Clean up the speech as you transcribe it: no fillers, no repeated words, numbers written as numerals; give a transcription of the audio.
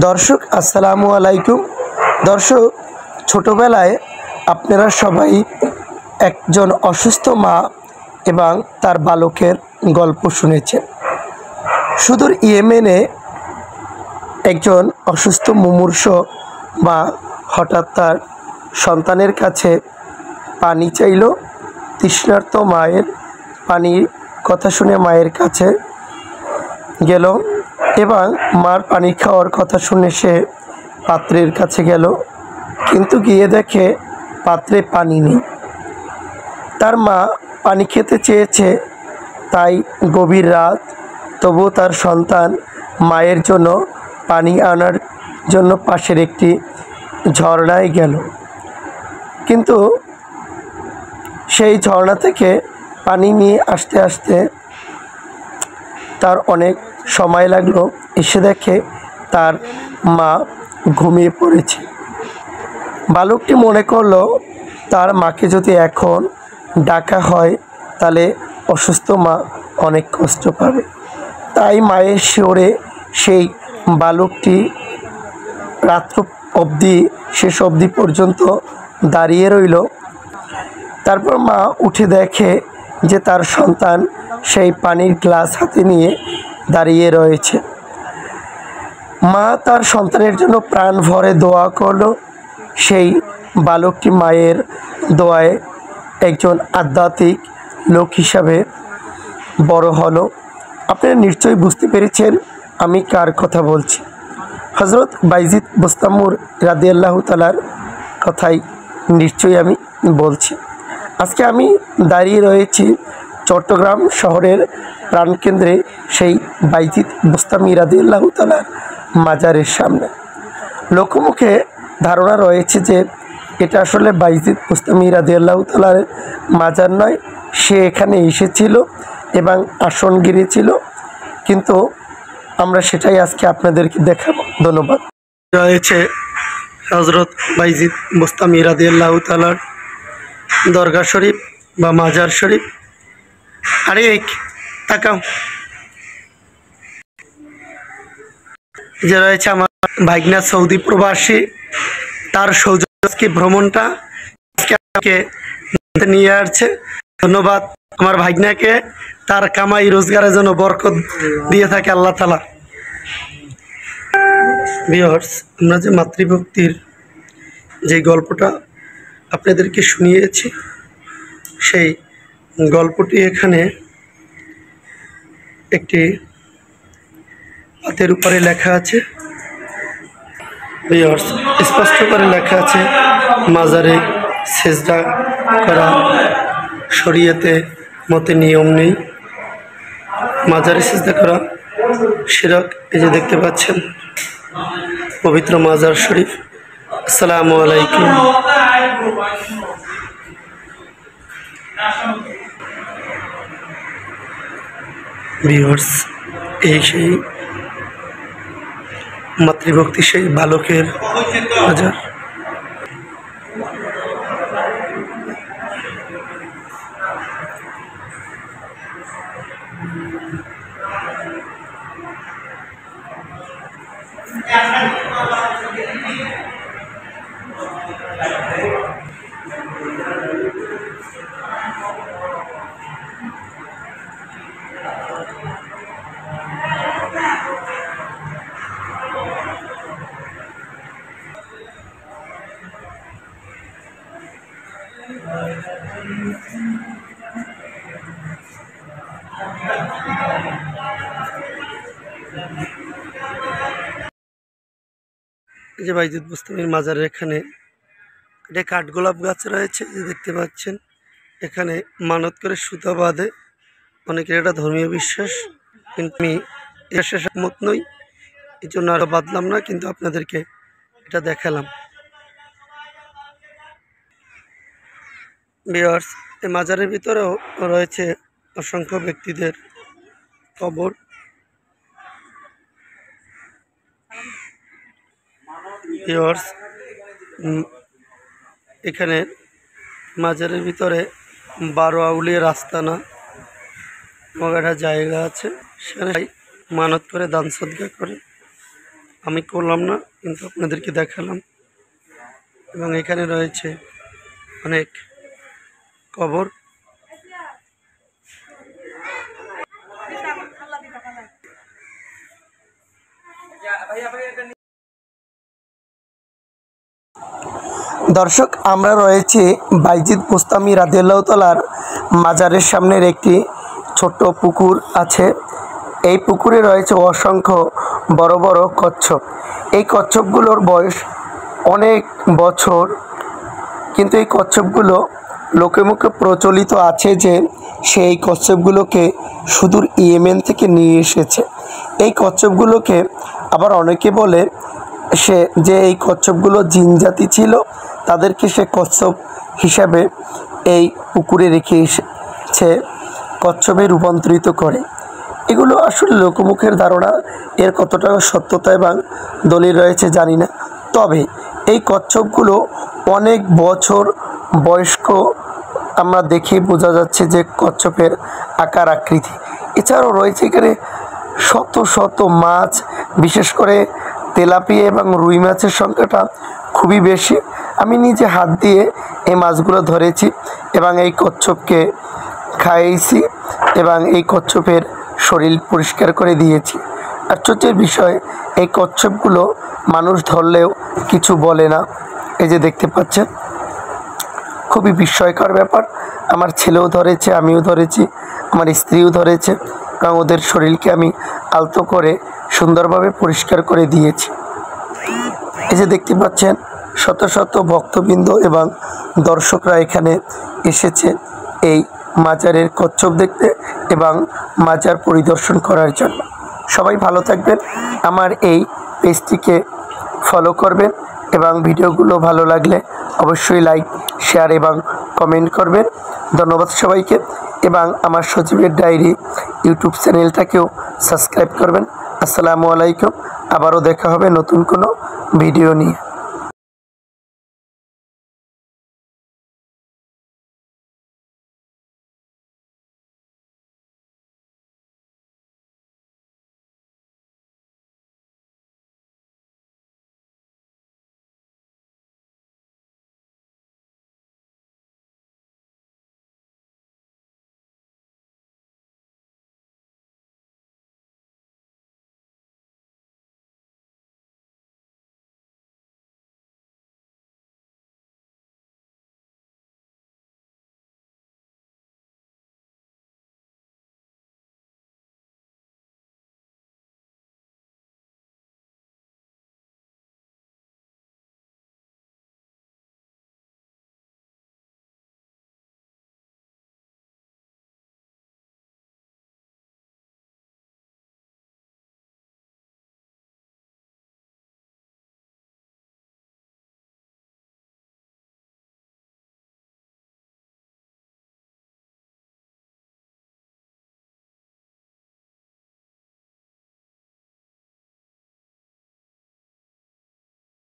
দর্শক আসসালামু আলাইকুম। দর্শক, ছোটবেলায় আপনারা সবাই একজন অসুস্থ মা এবং তার বালকের গল্প শুনেছেন। সুদূর ইয়েমেনে একজন অসুস্থ মুমূর্ষ মা হঠাৎ তার সন্তানের কাছে পানি চাইল। তৃষ্ণার্ত মায়ের পানির কথা শুনে মায়ের কাছে গেল এবং মার পানি খাওয়ার কথা শুনে সে পাত্রের কাছে গেল, কিন্তু গিয়ে দেখে পাত্রে পানি নেই। তার মা পানি খেতে চেয়েছে, তাই গভীর রাত, তবুও তার সন্তান মায়ের জন্য পানি আনার জন্য পাশের একটি ঝর্ণায় গেল। কিন্তু সেই ঝর্ণা থেকে পানি নিয়ে আসতে আসতে তার অনেক সময় লাগলো। এসে দেখে তার মা ঘুমিয়ে পড়েছে। বালকটি মনে করলো তার মাকে যদি এখন ডাকা হয় তাহলে অসুস্থ মা অনেক কষ্ট পাবে। তাই মায়ের শিওরে সেই বালকটি রাত্র অবধি, শেষ অবধি পর্যন্ত দাঁড়িয়ে রইল। তারপর মা উঠে দেখে যে তার সন্তান সেই পানির গ্লাস হাতে নিয়ে দাঁড়িয়ে রয়েছে। মা তার সন্তানের জন্য প্রাণ ভরে দোয়া করলো। সেই বালকটি মায়ের দোয়ায় একজন আধ্যাত্মিক লোক হিসাবে বড় হলো। আপনারা নিশ্চয়ই বুঝতে পেরেছেন আমি কার কথা বলছি। হযরত বাইজিদ বুস্তামুর রাদিয়াল্লাহু তাআলার কথাই নিশ্চয়ই আমি বলছি। আজকে আমি দাঁড়িয়ে রয়েছি চট্টগ্রাম শহরের প্রাণকেন্দ্রে সেই বাইজিদ বুস্তামি রাদিয়াল্লাহু তাআলার মাজারের সামনে। লোকমুখে ধারণা রয়েছে যে এটা আসলে বাইজিদ বুস্তামি রাদিয়াল্লাহু তাআলার মাজার নয়, সে এখানে এসেছিল এবং আসন গিরেছিল, কিন্তু আমরা সেটাই আজকে আপনাদেরকে দেখাবো। ধন্যবাদ। রয়েছে হযরত বাইজিদ বুস্তামি রাদিয়াল্লাহু তাআলার দরগা শরীফ বা মাজার শরীফ। আরে তাকাও, যে রয়েছে আমার ভাইগনা সৌদি প্রবাসী, তার সৌজন্যে ভ্রমণটা আজকে নিয়ে আসছে। ধন্যবাদ আমার ভাইগনাকে, তার কামাই রোজগারের জন্য বরকত দিয়ে থাকে আল্লাহ তাআলা। ভিউয়ার্স, আমরা যে মাতৃভক্তির যে গল্পটা আপনাদেরকে শুনিয়েছি, সেই গল্পটি এখানে একটি হাতের উপরে লেখা আছে। ভিউয়ার্স, স্পষ্ট করে লেখা আছে মাজারে সেজদা করা শরীয়তে মতে নিয়ম নেই। মাজারে সেজদা করা শিরক। এই যে দেখতে পাচ্ছেন পবিত্র মাজার শরীফ। আসসালামু আলাইকুম। ভিউয়ার্স, এই সেই মাতৃভক্তি, সেই বালকের মাজার। এই যে বাইজিদ বুস্তামির মাজারের এখানে এটা কাঠগোলাপ গাছ রয়েছে, যে দেখতে পাচ্ছেন। এখানে মানত করে সুতা বাঁধে, অনেকের এটা ধর্মীয় বিশ্বাস, কিন্তু আমি এর শেষ একমত নই, এই জন্য আরও বাঁধলাম না, কিন্তু আপনাদেরকে এটা দেখালাম। ভিউয়ার্স, এই মাজারের ভিতরেও রয়েছে অসংখ্য ব্যক্তিদের কবর। ভিউয়ার্স, এখানে মাজারের ভিতরে 12 আউলিয়ার আস্তানা একটা জায়গা আছে, সেখানে মানত করে দান সদকা করে। আমি করলাম না, কিন্তু আপনাদেরকে দেখালাম। এবং এখানে রয়েছে অনেক কবর। দর্শক, আমরা রয়েছে বাইজিদ বুস্তামি রাদিয়াল্লাহু তাআলার মাজারের সামনের একটি ছোট্ট পুকুর আছে। এই পুকুরে রয়েছে অসংখ্য বড় বড় কচ্ছপ। এই কচ্ছপগুলোর বয়স অনেক বছর, কিন্তু এই কচ্ছপগুলো লোকে মুখে প্রচলিত আছে যে সেই কচ্ছপগুলোকে সুদূর ইয়েমেন থেকে নিয়ে এসেছে। এই কচ্ছপগুলোকে আবার অনেকে বলে যে এই কচ্ছপগুলো জিনজাতি ছিল, তাদেরকে সে কচ্ছপ হিসাবে এই পুকুরে রেখে এসেছে, কচ্ছপে রূপান্তরিত করে। এগুলো আসলে লোকমুখের ধারণা, এর কতটা সত্যতা এবং দলিল রয়েছে জানি না। তবে এই কচ্ছপগুলো অনেক বছর বয়স্ক, আমরা দেখে বোঝা যাচ্ছে যে কচ্ছপের আকার আকৃতি। এছাড়াও রয়েছে এখানে শত শত মাছ, বিশেষ করে তেলাপিয়া এবং রুই মাছের সংখ্যাটা খুবই বেশি। আমি নিজে হাত দিয়ে এই মাছগুলো ধরেছি এবং এই কচ্ছপকে খাইয়েছি এবং এই কচ্ছপের শরীর পরিষ্কার করে দিয়েছি। আশ্চর্যের বিষয়, এই কচ্ছপগুলো মানুষ ধরলেও কিছু বলে না। এই যে দেখতে পাচ্ছেন, খুবই বিস্ময়কর ব্যাপার। আমার ছেলেও ধরেছে, আমিও ধরেছি, আমার স্ত্রীও ধরেছে এবং ওদের শরীরকে আমি আলতো করে সুন্দরভাবে পরিষ্কার করে দিয়েছি। এই যে দেখতে পাচ্ছেন, শত শত ভক্তবৃন্দ এবং দর্শকরা এখানে এসেছে এই মাজারের কচ্ছপ দেখতে এবং মাজার পরিদর্শন করার জন্য। সবাই ভালো থাকবেন, আমার এই পেজটিকে ফলো করবেন এবং ভিডিওগুলো ভালো লাগলে অবশ্যই লাইক, শেয়ার এবং কমেন্ট করবেন। ধন্যবাদ সবাইকে এবং আমার সজীবের ডায়েরি ইউটিউব চ্যানেলটাকেও সাবস্ক্রাইব করবেন। আসসালামু আলাইকুম। আবারও দেখা হবে নতুন কোনো ভিডিও নিয়ে।